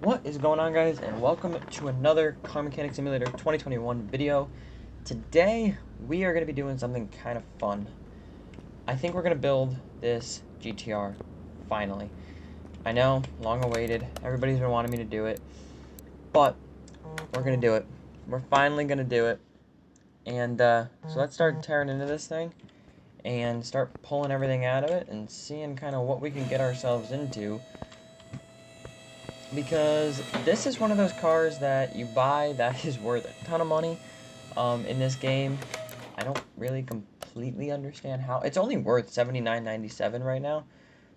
What is going on, guys, and welcome to another Car Mechanic Simulator 2021 video. Today we are going to be doing something kind of fun. I think we're going to build this GTR finally. I know, long awaited, everybody's been wanting me to do it, but we're going to do it. We're finally going to do it. And so let's start tearing into this thing and start pulling everything out of it and seeing kind of what we can get ourselves into. Because this is one of those cars that you buy that is worth a ton of money in this game. I don't really completely understand how. It's only worth $79.97 right now,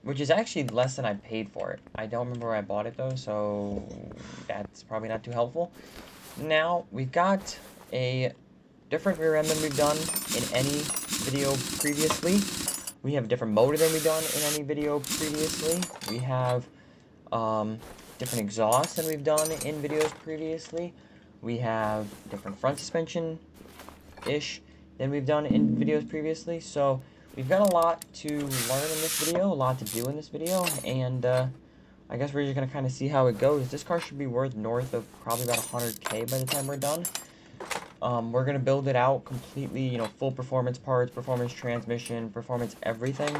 which is actually less than I paid for it. I don't remember where I bought it though, so that's probably not too helpful. Now, we've got a different rear end than we've done in any video previously. We have a different motor than we've done in any video previously. We have different exhausts than we've done in videos previously. We have different front suspension-ish than we've done in videos previously. So we've got a lot to learn in this video, a lot to do in this video, and I guess we're just going to kind of see how it goes. This car should be worth north of probably about 100K by the time we're done. We're going to build it out completely, you know, full performance parts, performance transmission, performance everything.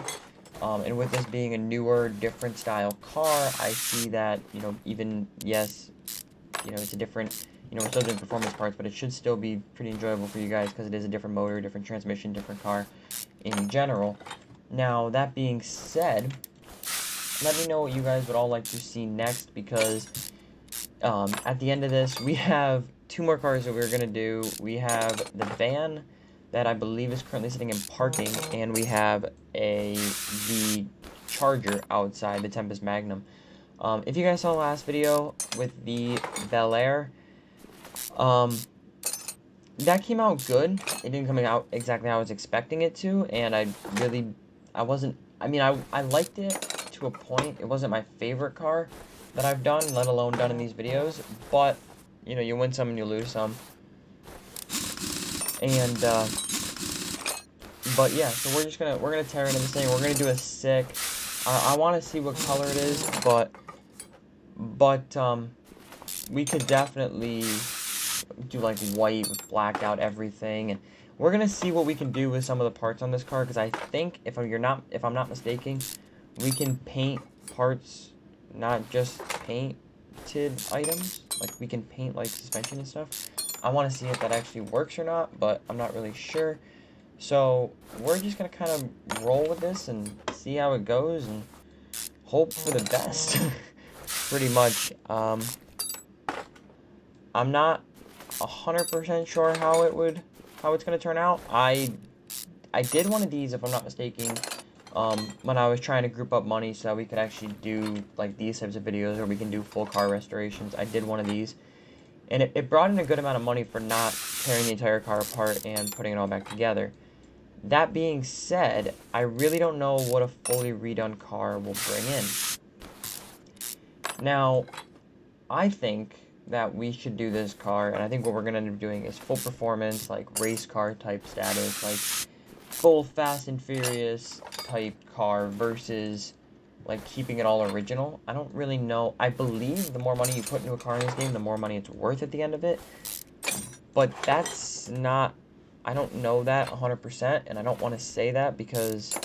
And with this being a newer, different style car, I see that, you know, even, yes, you know, it's a different, you know, we're still doing performance parts, but it should still be pretty enjoyable for you guys because it is a different motor, different transmission, different car in general. Now, that being said, let me know what you guys would all like to see next because at the end of this, we have two more cars that we're going to do. We have the van that I believe is currently sitting in parking, and we have the Charger outside, the Tempest Magnum. If you guys saw the last video with the Bel Air, that came out good. It didn't come out exactly how I was expecting it to, and I liked it to a point. It wasn't my favorite car that I've done, let alone done in these videos, but, you know, you win some and you lose some. And, but yeah, so we're gonna tear into this thing. We're gonna do a sick, I want to see what color it is, but, we could definitely do, like, white with blacked out everything, and we're gonna see what we can do with some of the parts on this car, because I think, if I'm not mistaken, we can paint parts, not just painted items, like, we can paint, like, suspension and stuff. I want to see if that actually works or not, but I'm not really sure. So we're just going to kind of roll with this and see how it goes and hope for the best, pretty much. I'm not 100% sure how it's going to turn out. I did one of these, if I'm not mistaken, when I was trying to group up money so that we could actually do, like, these types of videos where we can do full car restorations. I did one of these. And it brought in a good amount of money for not tearing the entire car apart and putting it all back together. That being said, I really don't know what a fully redone car will bring in. Now, I think that we should do this car, and I think what we're going to end up doing is full performance, like race car type status, like full Fast and Furious type car versus, like, keeping it all original. I don't really know. I believe the more money you put into a car in this game, the more money it's worth at the end of it. But that's not... I don't know that 100%, and I don't want to say that because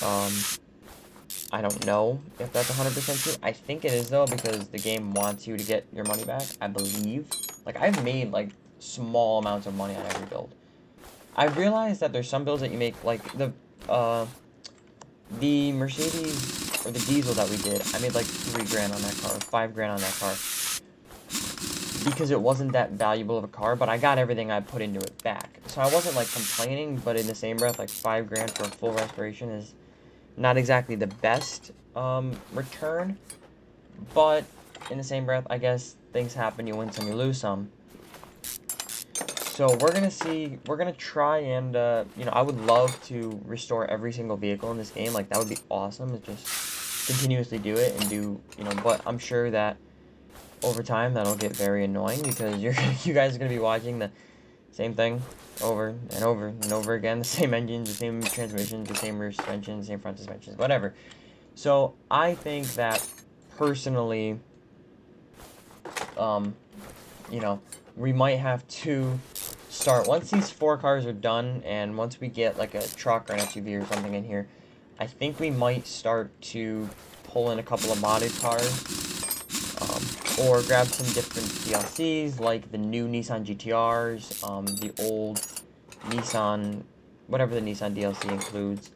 I don't know if that's 100% true. I think it is, though, because the game wants you to get your money back, I believe. Like, I've made, like, small amounts of money on every build. I've realized that there's some builds that you make, like, the Mercedes, or the diesel that we did, I made like $3 on that car, or $5 on that car, because it wasn't that valuable of a car, but I got everything I put into it back. So I wasn't, like, complaining, but in the same breath, like, $5 for a full restoration is not exactly the best return, but in the same breath, I guess things happen, you win some, you lose some. So we're going to try and, you know, I would love to restore every single vehicle in this game. Like, that would be awesome to just continuously do it and do, you know, but I'm sure that over time that'll get very annoying because you guys are going to be watching the same thing over and over and over again. The same engines, the same transmissions, the same rear suspension, the same front suspensions, whatever. So I think that, personally, you know, we might have to start, once these 4 cars are done, and once we get like a truck or an SUV or something in here, I think we might start to pull in a couple of modded cars, or grab some different DLCs, like the new Nissan GTRs, the old Nissan, whatever the Nissan DLC includes.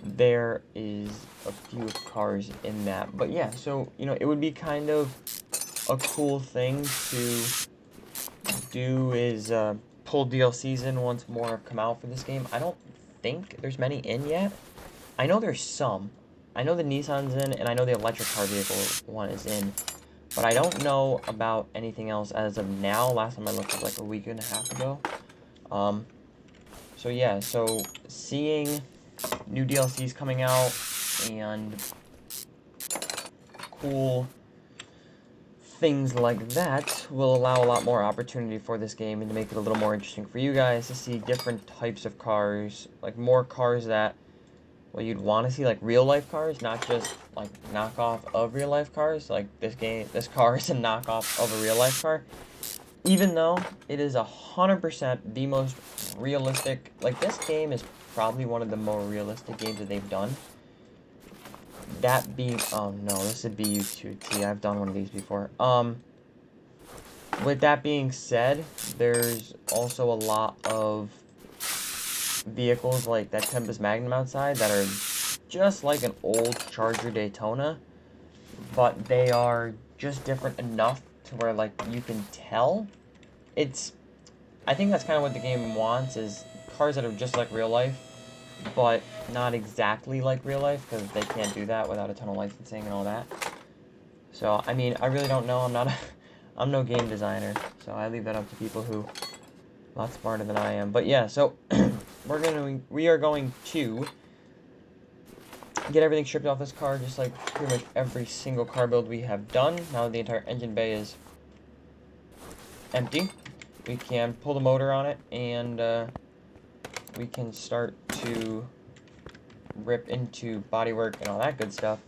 There is a few cars in that, but yeah, so, you know, it would be kind of a cool thing to do is pull DLCs in once more have come out for this game. I don't think there's many in yet. I know there's some. I know the Nissan's in, and I know the electric car vehicle one is in, but I don't know about anything else as of now. Last time I looked was like a week and a half ago. So yeah, so seeing new DLCs coming out and cool things like that will allow a lot more opportunity for this game and to make it a little more interesting for you guys to see different types of cars, like more cars that, well, you'd want to see, like real life cars, not just like knockoff of real life cars. Like this car is a knockoff of a real life car, even though it is 100% the most realistic. Like, this game is probably one of the more realistic games that they've done. That being, oh no, this would be U2T. I've done one of these before. With that being said, there's also a lot of vehicles like that Tempest Magnum outside that are just like an old Charger Daytona, but they are just different enough to where, like, you can tell. I think that's kind of what the game wants, is cars that are just like real life, but not exactly like real life, because they can't do that without a ton of licensing and all that. So, I mean, I really don't know. I'm no game designer, so I leave that up to people who a lot smarter than I am. But yeah, so we are going to get everything stripped off this car, just like pretty much every single car build we have done. Now the entire engine bay is empty, we can pull the motor on it, and we can start to rip into bodywork and all that good stuff.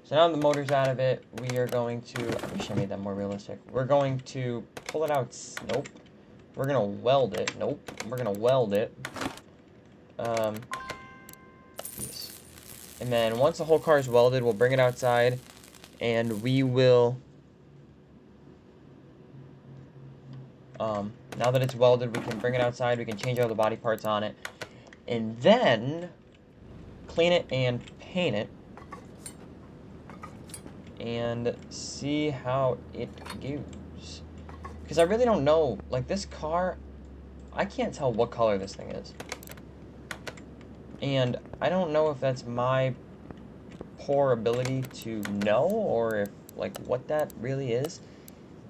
So now the motor's out of it, we are going to, I wish I made that more realistic. We're going to pull it out, nope. We're gonna weld it, nope. We're gonna weld it. Yes. And then once the whole car is welded, we'll bring it outside, and we will, now that it's welded, we can bring it outside, we can change all the body parts on it, and then clean it and paint it, and see how it goes. Because I really don't know, like, this car, I can't tell what color this thing is. And I don't know if that's my poor ability to know, or if, like, what that really is.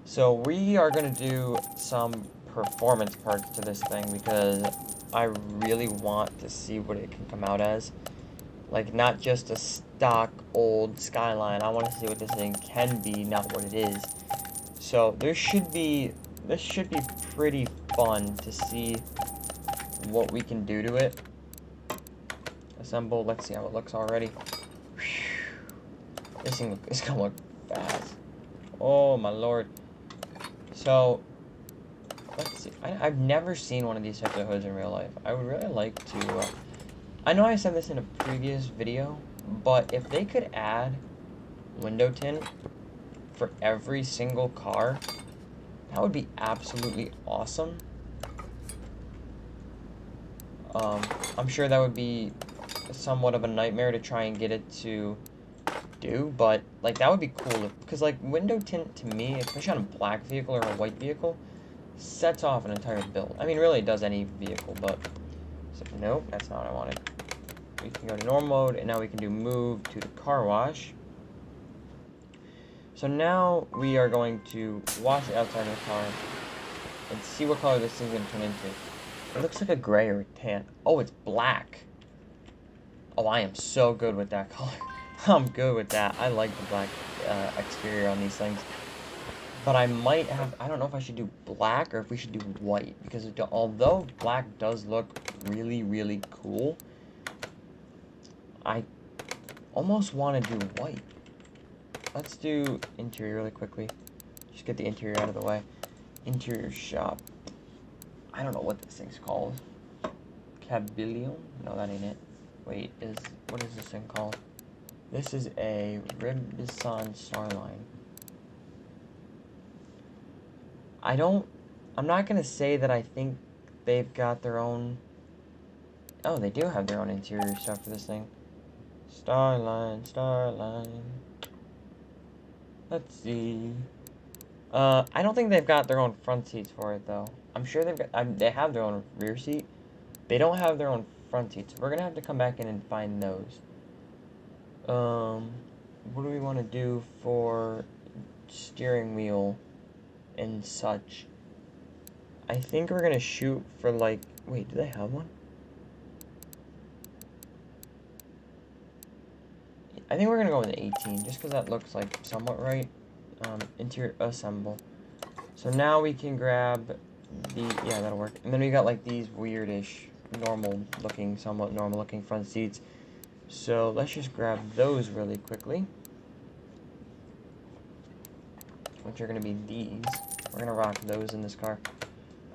So we are going to do some performance parts to this thing, because I really want to see what it can come out as. Like, not just a stock old Skyline. I want to see what this thing can be, not what it is. So this should be pretty fun to see what we can do to it. Assemble, let's see how it looks already. This thing is gonna look fast. Oh my lord. So, let's see. I've never seen one of these types of hoods in real life. I would really like to, I know I said this in a previous video, but if they could add window tint for every single car, that would be absolutely awesome. I'm sure that would be somewhat of a nightmare to try and get it to do, but, like, that would be cool, because, like, window tint to me, especially on a black vehicle or a white vehicle, sets off an entire build. I mean, really, it does any vehicle, but, so, nope, that's not what I wanted. We can go to normal mode, and now we can do move to the car wash. So now we are going to wash the outside of the car and see what color this thing's going to turn into. It looks like a gray or a tan. Oh, it's black. Oh, I am so good with that color. I'm good with that. I like the black exterior on these things. But I might have, I don't know if I should do black or if we should do white. Because although black does look really, really cool, I almost want to do white. Let's do interior really quickly. just get the interior out of the way. Interior shop. I don't know what this thing's called. Cabillon? No, that ain't it. Wait, what is this thing called? This is a Ribison Starline. I'm not gonna say that I think they've got their own. Oh, they do have their own interior stuff for this thing. Starline. Let's see. I don't think they've got their own front seats for it though. I'm sure they have their own rear seat. They don't have their own front seats. We're gonna have to come back in and find those. What do we want to do for steering wheel and such? I think we're gonna shoot for like. Wait, do they have one? I think we're gonna go with an 18, just because that looks like somewhat right. Interior assemble. So now we can grab yeah, that'll work. And then we got like these weirdish, somewhat normal looking front seats. So let's just grab those really quickly, which are gonna be these. We're gonna rock those in this car.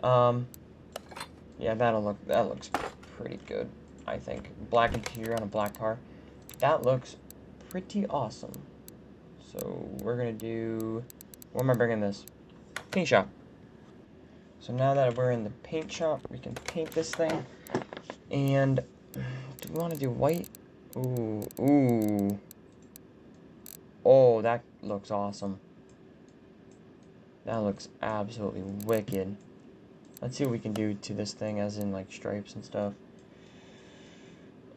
Yeah, that looks pretty good, I think. Black interior on a black car. That looks pretty awesome. So we're gonna do. Where am I bringing this? Paint shop. So now that we're in the paint shop, we can paint this thing. And do we want to do white? Ooh. Oh, that looks awesome. That looks absolutely wicked. Let's see what we can do to this thing, as in like stripes and stuff.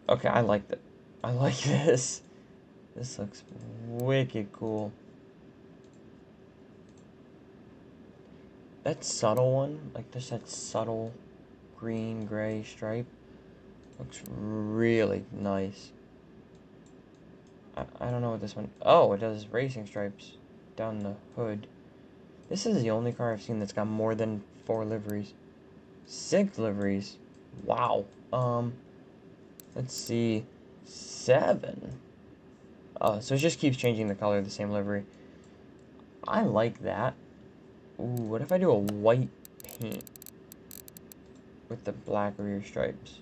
Okay, I like that. I like this. This looks wicked cool. That subtle one, like there's that subtle green, gray stripe, looks really nice. I don't know what this one. Oh, it does racing stripes down the hood. This is the only car I've seen that's got more than 4 liveries. 6 liveries. Wow. Let's see. 7. Oh, so it just keeps changing the color of the same livery. I like that. Ooh, what if I do a white paint with the black rear stripes?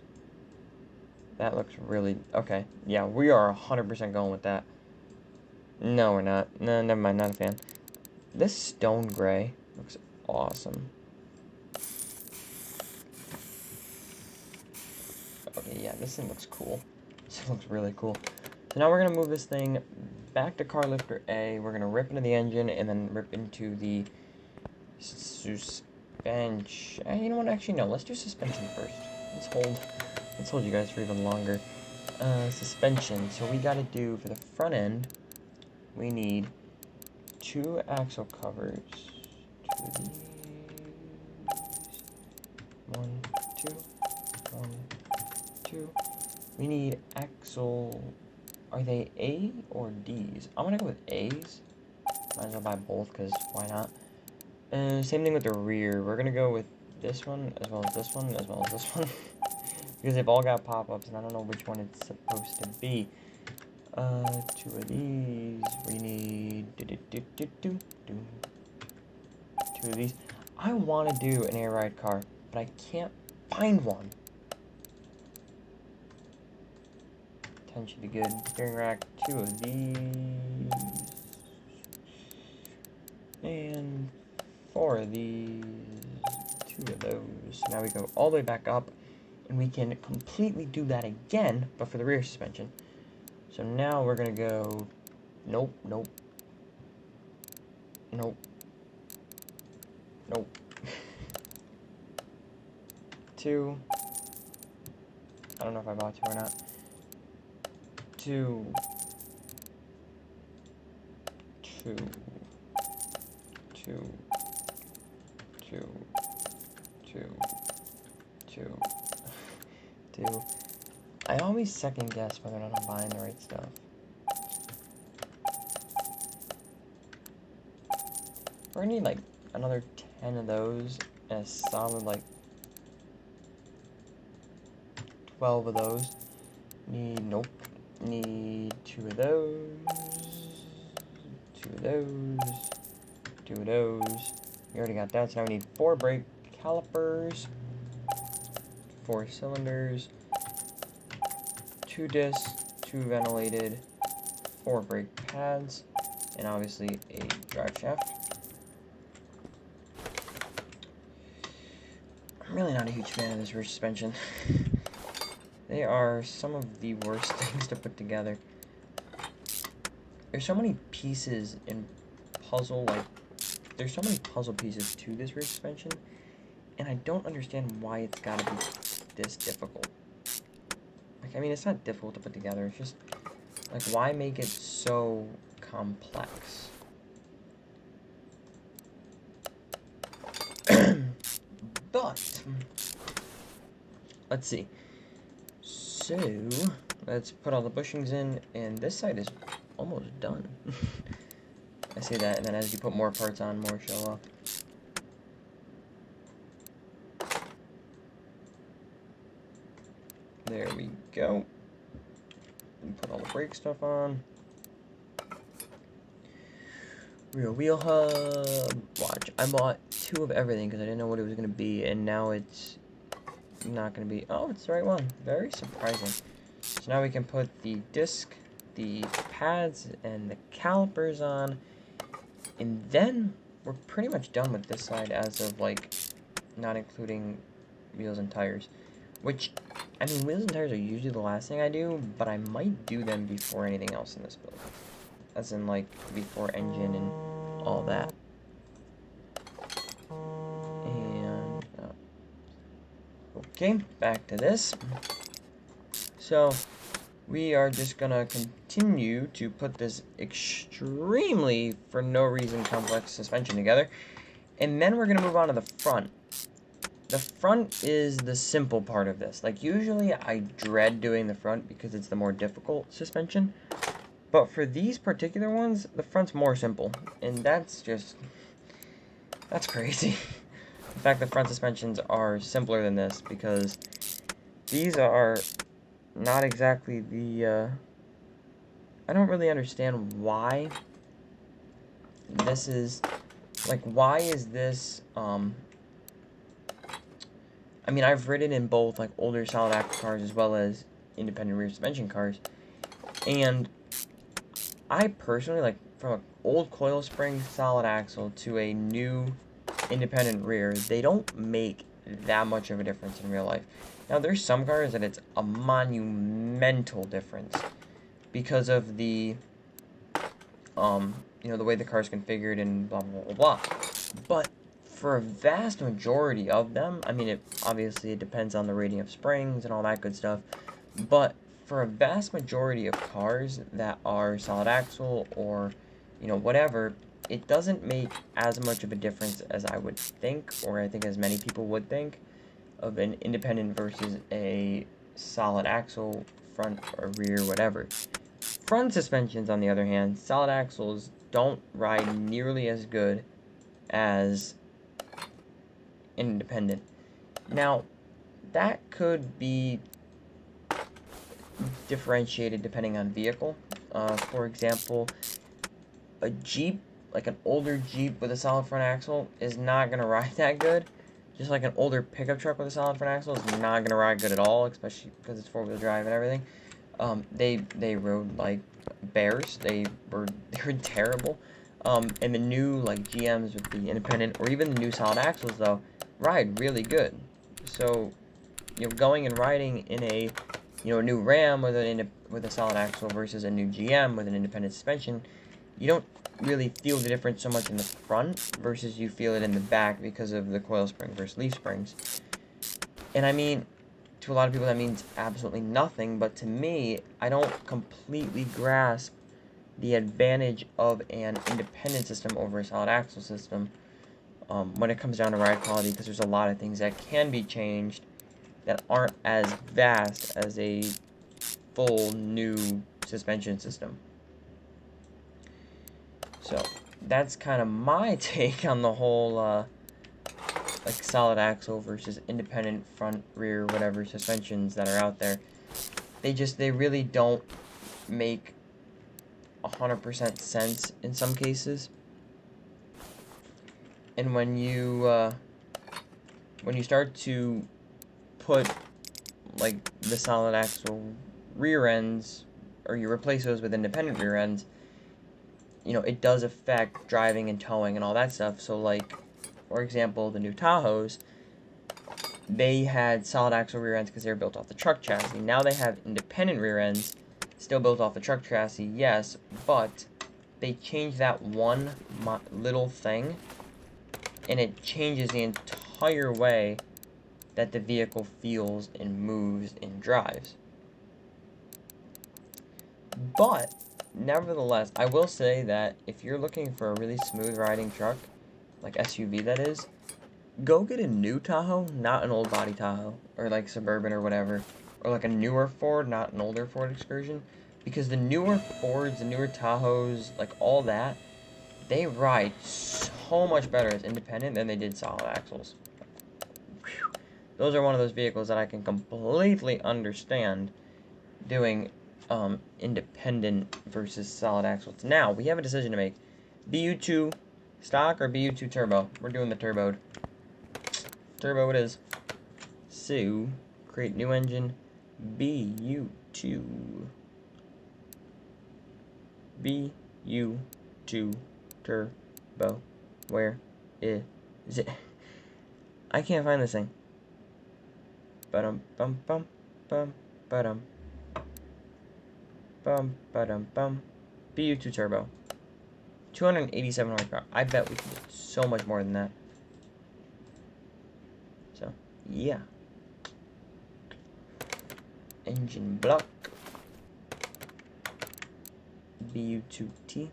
That looks really... Okay, yeah, we are 100% going with that. No, we're not. No, never mind, not a fan. This stone gray looks awesome. Okay, yeah, this thing looks cool. This looks really cool. So now we're going to move this thing back to car lifter A. We're going to rip into the engine and then rip into the suspension. You know what? Actually, no. Let's do suspension first. Let's hold you guys for even longer. Suspension. So we got to do, for the front end, we need 2 axle covers. 2 of these. 1, 2. 1, 2. We need axle. Are they A or D's? I'm gonna go with A's. Might as well buy both, because why not? Same thing with the rear. We're gonna go with this one, as well as this one, as well as this one. Because they've all got pop-ups, and I don't know which one it's supposed to be. 2 of these. We need 2 of these. I want to do an air ride car, but I can't find one. 10 should be good. Steering rack, 2 of these. And 4 of these. 2 of those. So now we go all the way back up, and we can completely do that again, but for the rear suspension. So now we're going to go... Nope. 2. I don't know if I bought 2 or not. 2. 2. 2. 2. 2. 2. 2. I always second guess whether or not I'm buying the right stuff. We're gonna need like another 10 of those and a solid like 12 of those. Nope. Need 2 of those. 2 of those. 2 of those. We already got that, so now we need 4 brake calipers, 4 cylinders, 2 discs, 2 ventilated, 4 brake pads, and obviously a drive shaft. I'm really not a huge fan of this rear suspension. They are some of the worst things to put together. There's so many pieces in puzzle, there's so many puzzle pieces to this rear suspension, and I don't understand why it's gotta be this difficult. Like, I mean, it's not difficult to put together, it's just, like, why make it so complex? But, let's see. So, let's put all the bushings in, and this side is almost done. I say that, and then as you put more parts on, more show up. There we go. And put all the brake stuff on. Rear wheel hub. Watch, I bought 2 of everything because I didn't know what it was going to be, and now it's not going to be... Oh, it's the right one. Very surprising. So now we can put the disc, the pads, and the calipers on, and then we're pretty much done with this side as of, like, not including wheels and tires. Which, I mean, wheels and tires are usually the last thing I do, but I might do them before anything else in this build. As in, like, before engine and all that. And, okay, back to this. So, we are just gonna continue to put this extremely, for no reason, complex suspension together. And then we're gonna move on to the front. The front is the simple part of this. Like, usually I dread doing the front because it's the more difficult suspension. But for these particular ones, the front's more simple. And that's just... that's crazy. In fact, the front suspensions are simpler than this because these are not exactly the... I don't really understand why this is... like, why is this... I mean, I've ridden in both, like, older solid axle cars as well as independent rear suspension cars. And I personally, like, from an old coil spring solid axle to a new independent rear, they don't make that much of a difference in real life. Now, there's some cars that it's a monumental difference because of the, you know, the way the car's configured and blah, blah, blah, blah. But for a vast majority of them, I mean, obviously it depends on the rating of springs and all that good stuff, but for a vast majority of cars that are solid axle or, you know, whatever, it doesn't make as much of a difference as I would think, or I think as many people would think, of an independent versus a solid axle, front or rear, whatever. Front suspensions, on the other hand, solid axles don't ride nearly as good as independent. Now, that could be differentiated depending on vehicle. For example, a Jeep, like an older Jeep with a solid front axle, is not going to ride that good. Just like an older pickup truck with a solid front axle is not going to ride good at all, especially because it's four-wheel drive and everything. They rode like bears. They were terrible. And the new like GMs with the independent or even the new solid axles though ride really good. So, you know, going and riding in a, you know, a new Ram with a solid axle versus a new GM with an independent suspension, you don't really feel the difference so much in the front versus you feel it in the back because of the coil spring versus leaf springs. And I mean, to a lot of people that means absolutely nothing, but to me, I don't completely grasp the advantage of an independent system over a solid axle system when it comes down to ride quality, because there's a lot of things that can be changed that aren't as vast as a full new suspension system. So that's kind of my take on the whole like solid axle versus independent front, rear, whatever suspensions that are out there. They really don't make 100% sense in some cases. And when you start to put like the solid axle rear ends, or you replace those with independent rear ends, you know, it does affect driving and towing and all that stuff. So like, for example, the new Tahoes, they had solid axle rear ends because they were built off the truck chassis. Now they have independent rear ends, still built off the truck chassis, yes, but they changed that one little thing, and it changes the entire way that the vehicle feels and moves and drives. But, nevertheless, I will say that if you're looking for a really smooth riding truck, like SUV that is, go get a new Tahoe, not an old body Tahoe, or like Suburban or whatever, or like a newer Ford, not an older Ford Excursion, because the newer Fords, the newer Tahoes, like all that, they ride so much better as independent than they did solid axles. Whew. Those are one of those vehicles that I can completely understand doing independent versus solid axles. Now, we have a decision to make. BU2 stock or BU2 turbo? We're doing the turboed. Turbo it is. So, create new engine, BU2. BU2 turbo. Where is it? I can't find this thing. Bum bum bum bum bum bum bum bum. BU2 turbo. 287 horsepower. I bet we can get so much more than that. So, yeah. Engine block. BU2T.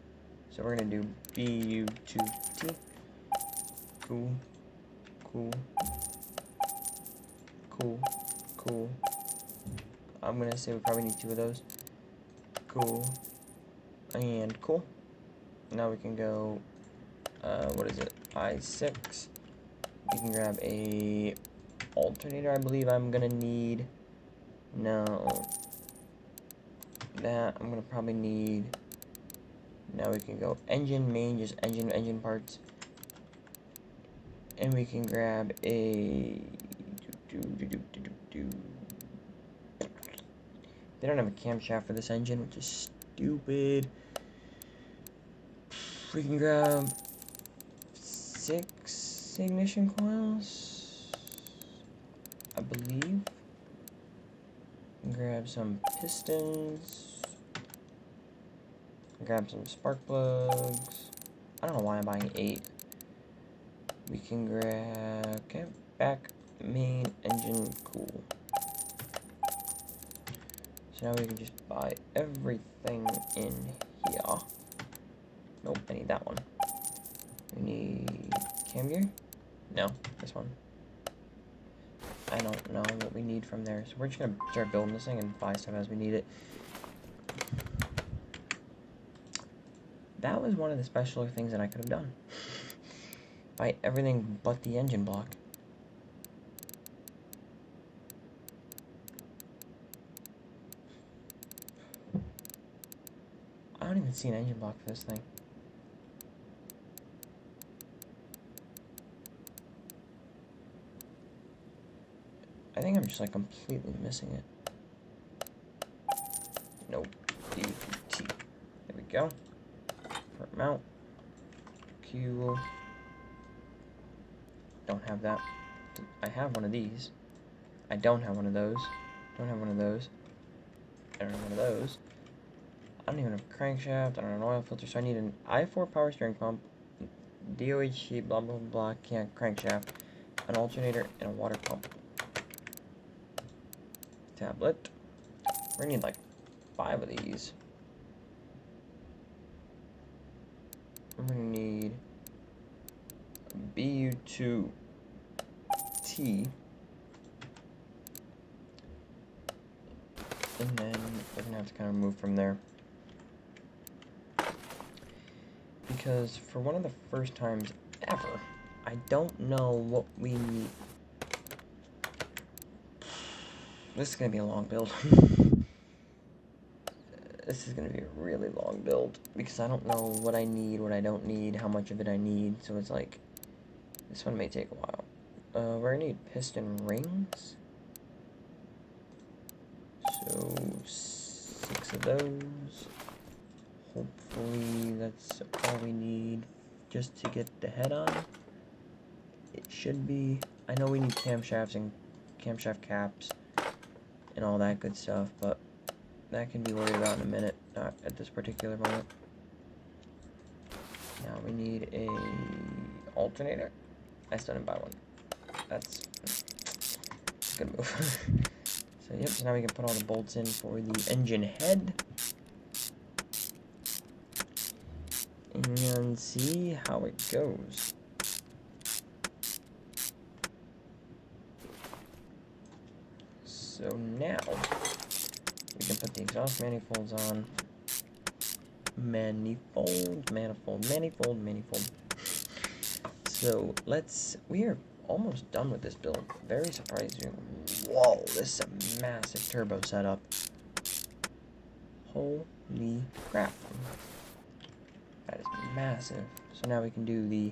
So we're gonna do BU2T. Cool. Cool. Cool. Cool. I'm gonna say we probably need 2 of those. Cool. And cool. Now we can go, what is it? I6. We can grab a alternator, I believe I'm gonna need. No. That, I'm gonna probably need. Now we can go engine, main, just engine parts. And we can grab a. They don't have a camshaft for this engine, which is stupid. We can grab 6 ignition coils, I believe. Grab some pistons. Grab some spark plugs. I don't know why I'm buying 8. We can grab, okay, back, main, engine, cool. So now we can just buy everything in here. Nope, I need that one. We need cam gear? No, this one. I don't know what we need from there. So we're just gonna start building this thing and buy stuff as we need it. That was one of the specialer things that I could have done. Buy everything but the engine block. I don't even see an engine block for this thing. I think I'm just like completely missing it. Nope. DT. There we go. Front mount. Fuel. Don't have that. I have one of these. I don't have one of those. Don't have one of those. I don't have one of those. I don't even have a crankshaft. I don't have an oil filter. So I need an i4 power steering pump. DOHC, blah, blah, blah. Can't crankshaft. An alternator and a water pump. Tablet. We're gonna need like 5 of these. We're gonna need a BU2T. And then we're gonna have to kind of move from there. Because for one of the first times ever, I don't know what we need. This is going to be a long build. This is going to be a really long build. Because I don't know what I need, what I don't need, how much of it I need. So it's like, This one may take a while. We're gonna need piston rings. So 6 of those. Hopefully that's all we need just to get the head on. It should be. I know we need camshafts and camshaft caps and all that good stuff, but that can be worried about in a minute, not at this particular moment. Now we need a alternator. I still didn't buy one. That's a good move. So yep, so now we can put all the bolts in for the engine head. And see how it goes. So now we can put the exhaust manifolds on. Manifold. So we are almost done with this build. Very surprising. Whoa, this is a massive turbo setup. Holy crap. That is massive. So now we can do the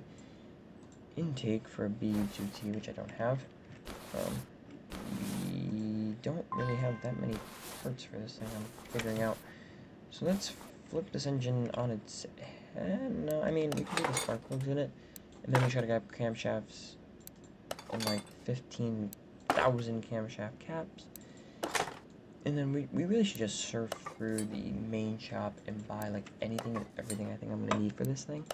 intake for a B2T, which I don't have. We don't really have that many parts for this thing, I'm figuring out. So let's flip this engine on its head. No, I mean, we can do the spark plugs in it. And then we try to grab camshafts and like 15,000 camshaft caps. And then we really should just surf through the main shop and buy like anything and everything I think I'm gonna need for this thing.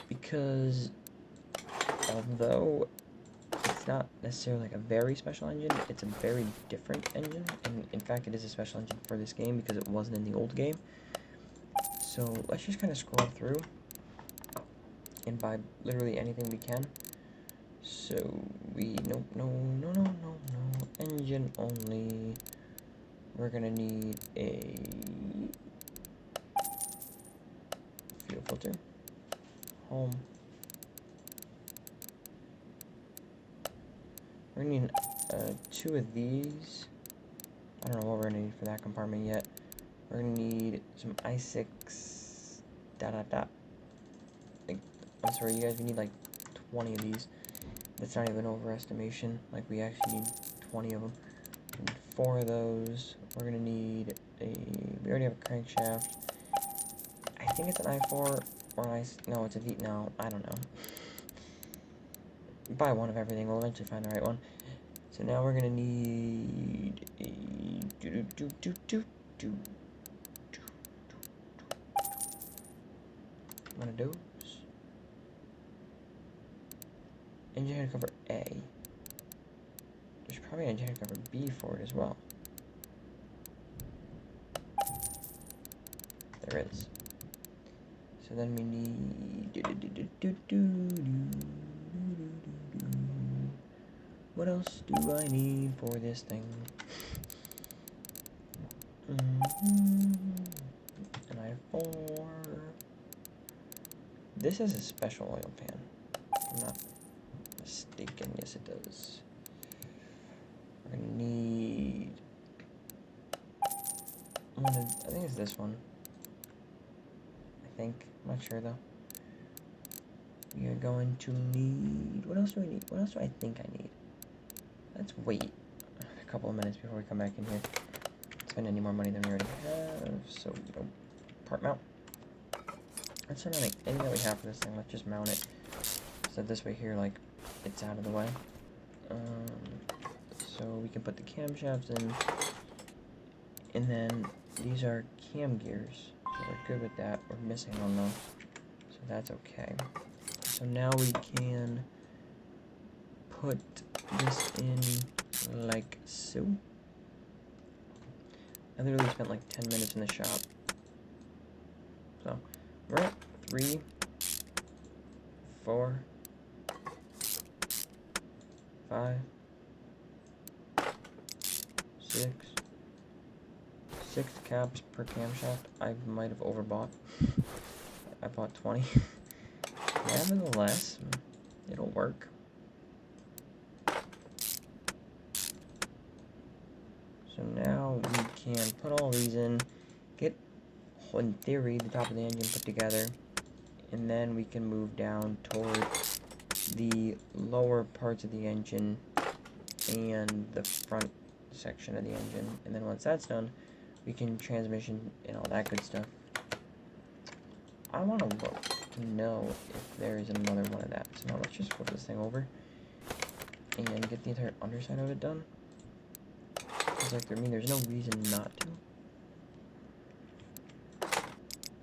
Because although it's not necessarily like a very special engine, it's a very different engine. And in fact, it is a special engine for this game because it wasn't in the old game. So let's just kind of scroll through and buy literally anything we can. So we, no, engine only. We're gonna need a fuel filter, home. We're gonna need 2 of these. I don't know what we're gonna need for that compartment yet. We're gonna need some i6, I'm sorry, you guys, we need like 20 of these. That's not even overestimation. Like, we actually need 20 of them. We need 4 of those. We're gonna need we already have a crankshaft. I think it's an i4 or an no, it's a V, no, I don't know. Buy one of everything, we'll eventually find the right one. So now we're gonna need a one of those. Engine head cover A. There's probably an engine head cover B for it as well. There is. So then we need what else do I need for this thing? An i4. This is a special oil pan. I'm not mistaken. Yes, it does. We're gonna need one of, I think it's this one. I'm not sure though. We are going to need, what else do we need? What else do I think I need? Let's wait a couple of minutes before we come back in here. Spend any more money than we already have. So, part mount. Let's not make any that we have for this thing. Let's just mount it. So this way here, like, it's out of the way. So we can put the camshafts in. And then these are cam gears. So we're good with that. We're missing one though. So that's okay. So now we can put this in like so. I literally spent like 10 minutes in the shop. So we're at 3, 4, 5, 6 caps per camshaft. I might have overbought. I bought 20. Nevertheless, it'll work. So now we can put all these in, get, in theory, the top of the engine put together, and then we can move down toward the lower parts of the engine and the front section of the engine. And then once that's done, we can transmission and all that good stuff. I want to look to know if there is another one of that. So now let's just flip this thing over and get the entire underside of it done. Because, like, I mean, there's no reason not to.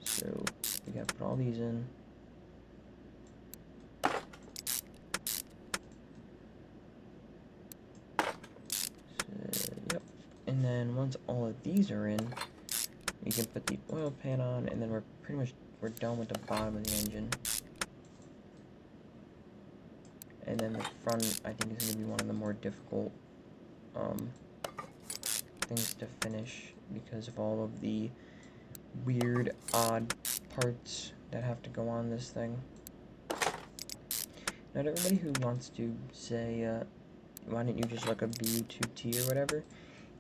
So we gotta put all these in. So, yep. And then once all of these are in, we can put the oil pan on, and then we're done with the bottom of the engine. And then the front, I think, is going to be one of the more difficult things to finish because of all of the weird, odd parts that have to go on this thing. Not everybody who wants to say, why don't you just look up BU2T or whatever,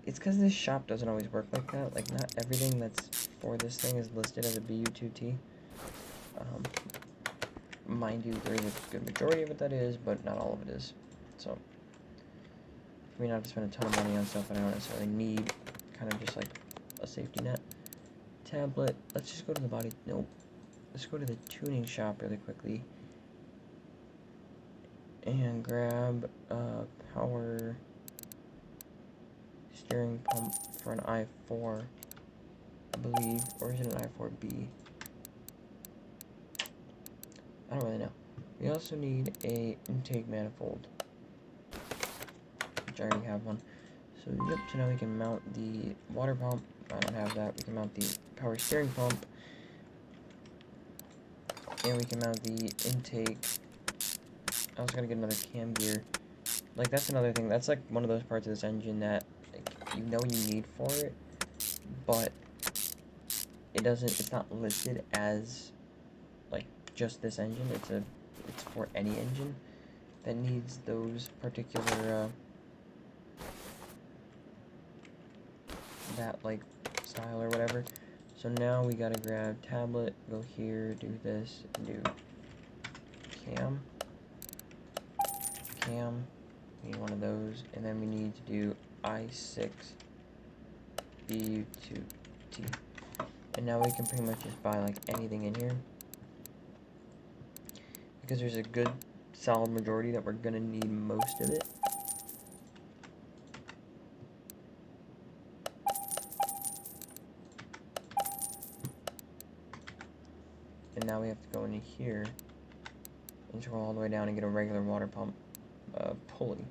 it's because this shop doesn't always work like that. Like, not everything that's for this thing is listed as a BU2T. Mind you, there is a good majority of it that is, but not all of it is. So, for me not to spend a ton of money on stuff that I don't necessarily need, kind of just like a safety net. Tablet, let's just go to the body, nope. Let's go to the tuning shop really quickly. And grab a power steering pump for an i4, I believe, or is it an i4B? I don't really know. We also need a intake manifold, which I already have one. So yep, so now we can mount the water pump. I don't have that. We can mount the power steering pump. And we can mount the intake. I also gotta get another cam gear. Like, that's another thing. That's like one of those parts of this engine that, like, you know you need for it, but it's not listed as like just this engine. It's for any engine that needs those particular that like style or whatever. So now we gotta grab tablet, go here, do this, and do cam. We need one of those, and then we need to do i6 BU2T. And now we can pretty much just buy like anything in here, because there's a good solid majority that we're gonna need most of it. And now we have to go into here and scroll all the way down and get a regular water pump pulley.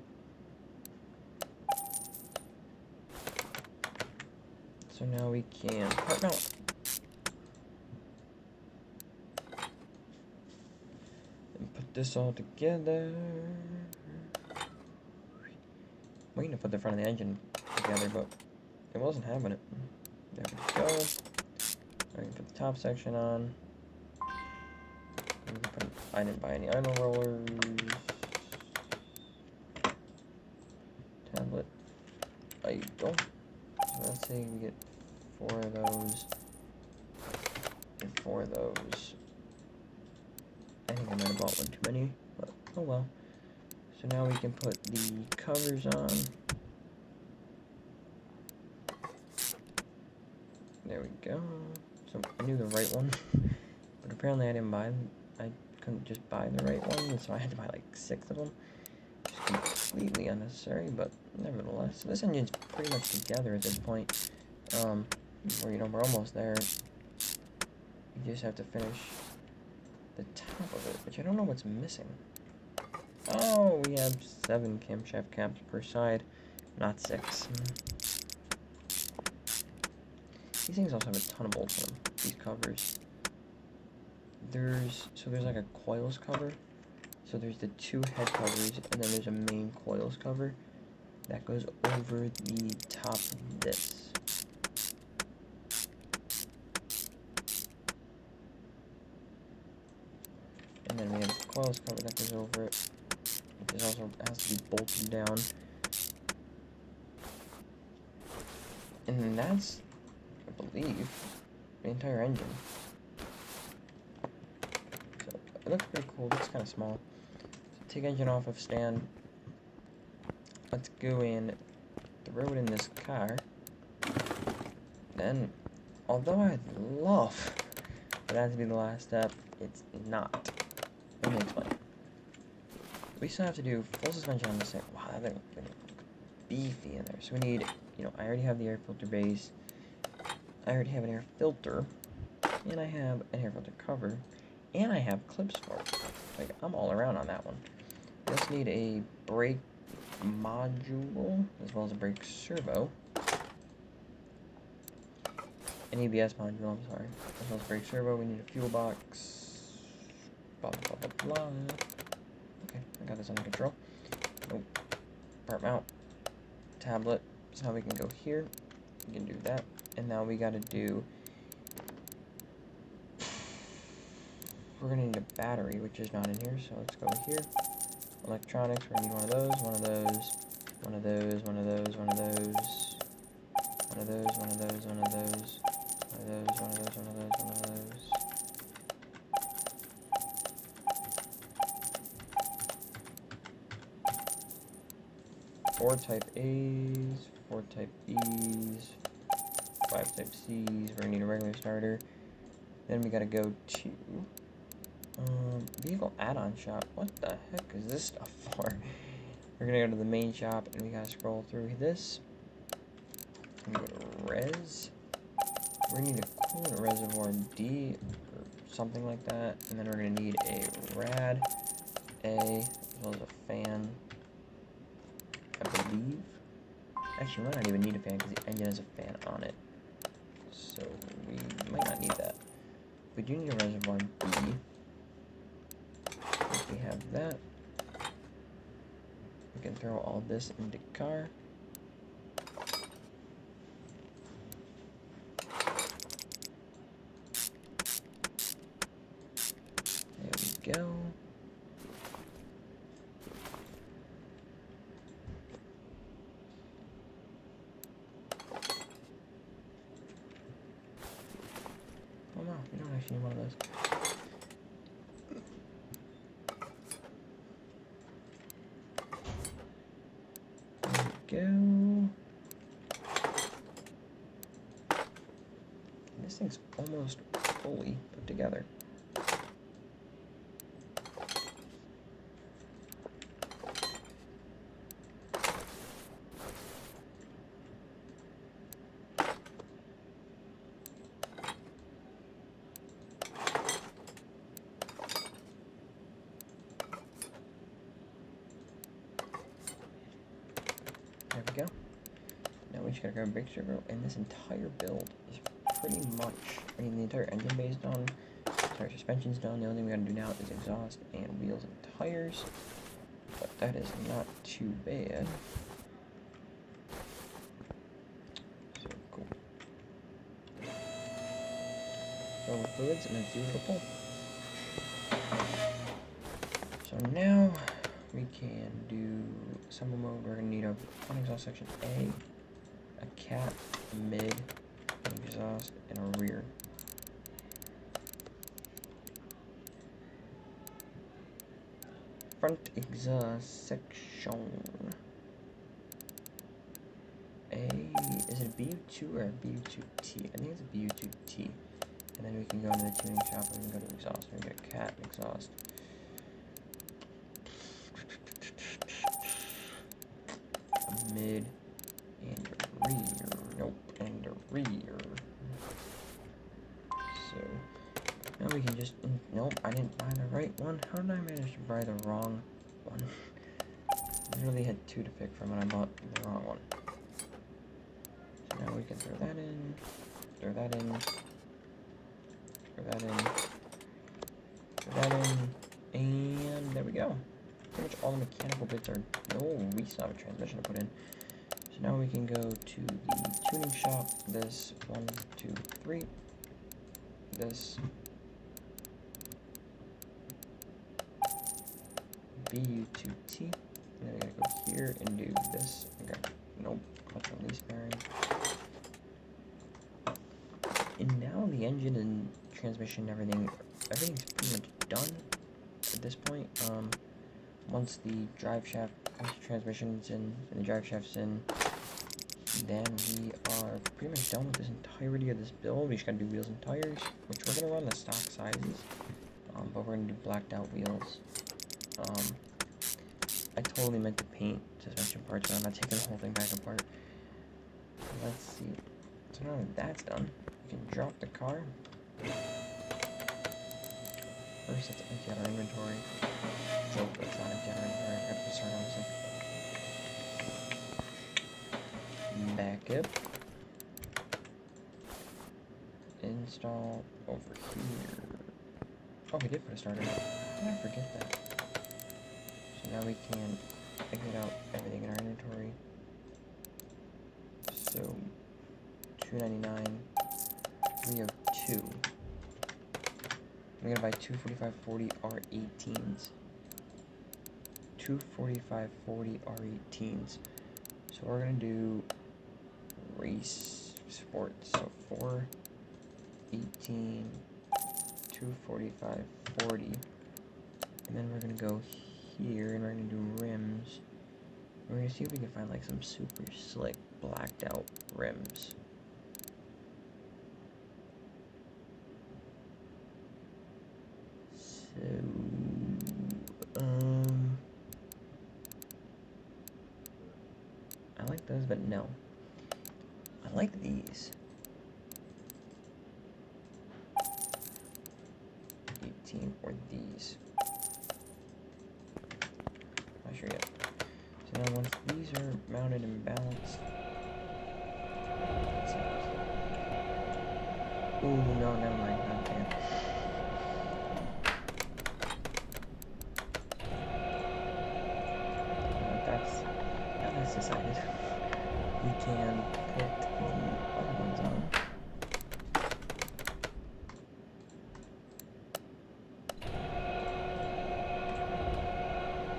So now we can part mount. And put this all together. Waiting to put the front of the engine together, but it wasn't having it. There we go. Now we can put the top section on. I didn't buy any idle rollers. Tablet. I don't. So let's say we get 4 of those. And 4 of those. I think I might have bought one too many, but oh well. So now we can put the covers on. There we go. So I knew the right one, but apparently I didn't buy them. I couldn't just buy the right one, and so I had to buy like 6 of them. Just completely unnecessary, but nevertheless. So this engine's pretty much together at this point. Where, you know, we're almost there. You just have to finish the top of it, which I don't know what's missing. Oh, we have 7 camshaft caps per side, not 6. These things also have a ton of bolts on them, these covers. There's like a coils cover. So there's the 2 head covers, and then there's a main coils cover that goes over the top of this. And then we have the coils cover that goes over it, which also has to be bolted down. And then that's, I believe, the entire engine. It looks pretty cool. It looks kind of small. So take engine off of stand. Let's go and throw it in this car. Then, although I'd love for that to be the last step, it's not. Let me explain. We still have to do full suspension on this thing. Wow, that thing is beefy in there. So we need, you know, I already have the air filter base. I already have an air filter. And I have an air filter cover. And I have clips for it. Like, I'm all around on that one. We also need a brake module, as well as a brake servo. An ABS module, I'm sorry. As well as brake servo, we need a fuel box. Blah, blah, blah, blah. Okay, I got this under control. Nope. Part mount. Tablet. So now we can go here. We can do that. And now we gotta do... We're gonna need a battery, which is not in here, so let's go here. Electronics, we're gonna need one of those, one of those, one of those, one of those, one of those, one of those, one of those, one of those, one of those, one of those, one of those, one of those. Four type A's, 4 type B's, 5 type C's. We're gonna need a regular starter. Then we gotta go to vehicle add-on shop. What the heck is this stuff for? We're gonna go to the main shop and we gotta scroll through this. And go to res. We're gonna need a coolant reservoir D or something like that. And then we're gonna need a rad A as well as a fan, I believe. Actually, we might not even need a fan because the engine has a fan on it. So we might not need that. We do need a reservoir B. If we have that, we can throw all this into car. There we go. Oh no, we don't actually need one of those. There we go. This thing's almost fully put together. There we go. Now we just gotta grab a brake servo, and this entire build is pretty much, I mean, the entire engine bay is done, entire suspension's done. The only thing we gotta do now is exhaust and wheels and tires, but that is not too bad. So cool. So with fluids, and let's do the pull. So now we can do assemble mode. We're gonna need a front exhaust section A, a cap, a mid, an exhaust, and a rear. Front exhaust section A. Is it a BU2 or a BU2T? I think it's a BU2T. And then we can go into the tuning shop and we can go to exhaust. We can get a cap, exhaust. A mid and a rear. Nope, and a rear. So now we can just. Nope, I didn't buy the right one. How did I manage to buy the wrong one? I literally had two to pick from and I bought the wrong one. So now we can throw that in, throw that in, throw that in, throw that in, and there we go. Pretty much all the mechanical bits are. No, we still have a transmission to put in. So now we can go to the tuning shop. This 1, 2, 3. This BU2T. And then we gotta go here and do this. Okay. Nope. Clutch release bearing. And now the engine and transmission and everything's pretty much done. at this point. Once the transmission's in, and the drive shaft's in, then we are pretty much done with this entirety of this build. We just gotta do wheels and tires, which we're gonna run the stock sizes, but we're gonna do blacked out wheels. I totally meant to paint suspension parts, but I'm not taking the whole thing back apart. Let's see. So now that that's done, we can drop the car. First, let's empty out our inventory. So let's not empty out our inventory. I have to start obviously. Back up. Install over here. Oh, we did put a starter. How did I forget that? So now we can exit out everything in our inventory. So $299, 302. I'm gonna buy two 4540 R18s. Two 4540 R18s. So we're gonna do race sports. So 418, 24540. And then we're gonna go here and we're gonna do rims. We're gonna see if we can find like some super slick blacked out rims. So, I like those, but no. I like these. 18 or these. Not sure yet. So now once these are mounted and balanced. Ooh, no, never mind. Not damn. That's decided. We can put the other ones on.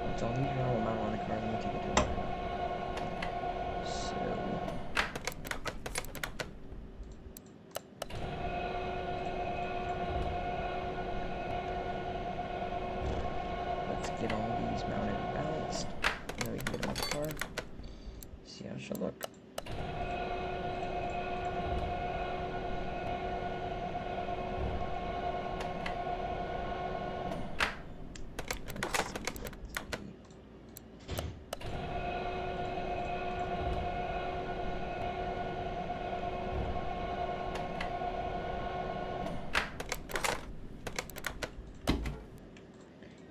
Once all these are all mounted on the car, then we take it to the car. So let's get all these mounted and balanced. And then we can get them on the car. See how it should look.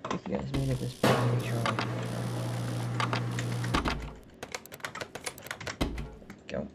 If you guys made it this far, make sure go.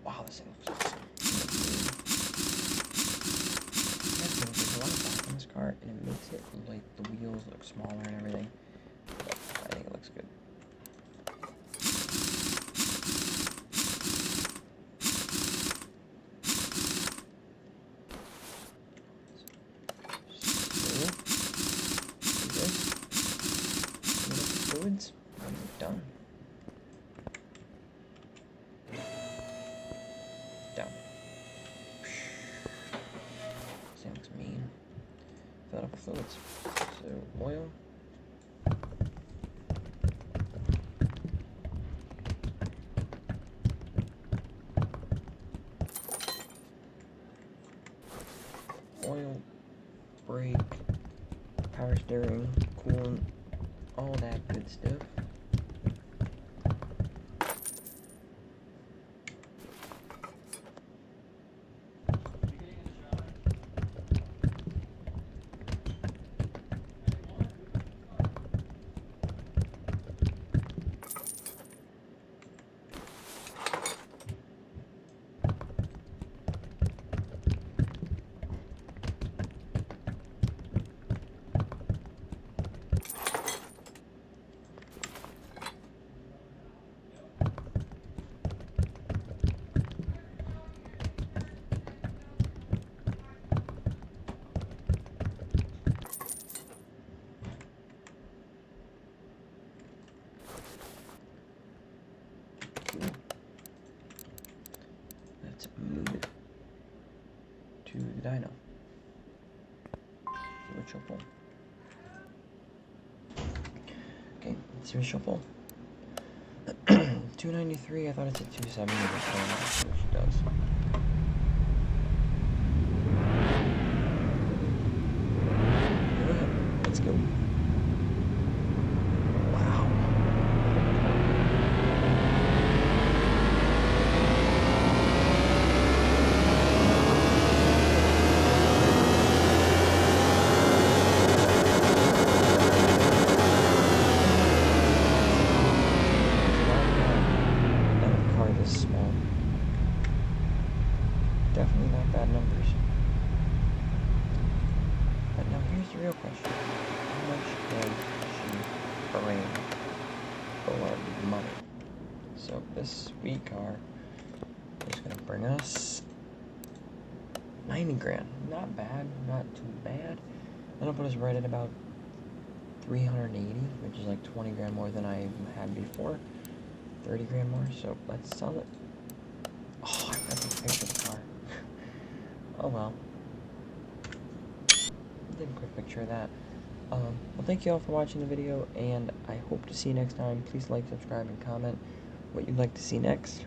Wow, this thing looks awesome. There's a lot of back on this car, and it makes it like the wheels look smaller and everything. But I think it looks good. Fluids, I'm done. Done. This thing looks mean. Fill it up with fluids. So oil. Oil, brake, power steering, coolant, all that good stuff. let's move it to the dyno. See what she'll pull. Okay, let's see what she'll pull. 293, I thought it said 270, but let's see what she does. Let's go. Wow. Small. Definitely not bad numbers. But now here's the real question. How much does she bring for money? So this sweet car is going to bring us 90 grand. Not bad, not too bad. That'll put us right at about 380, which is like 20 grand more than I had before. 30 grand more, so let's sell it. Oh, I got to picture the car. Oh well. Did a quick picture of that. Well, thank you all for watching the video, and I hope to see you next time. Please like, subscribe, and comment what you'd like to see next.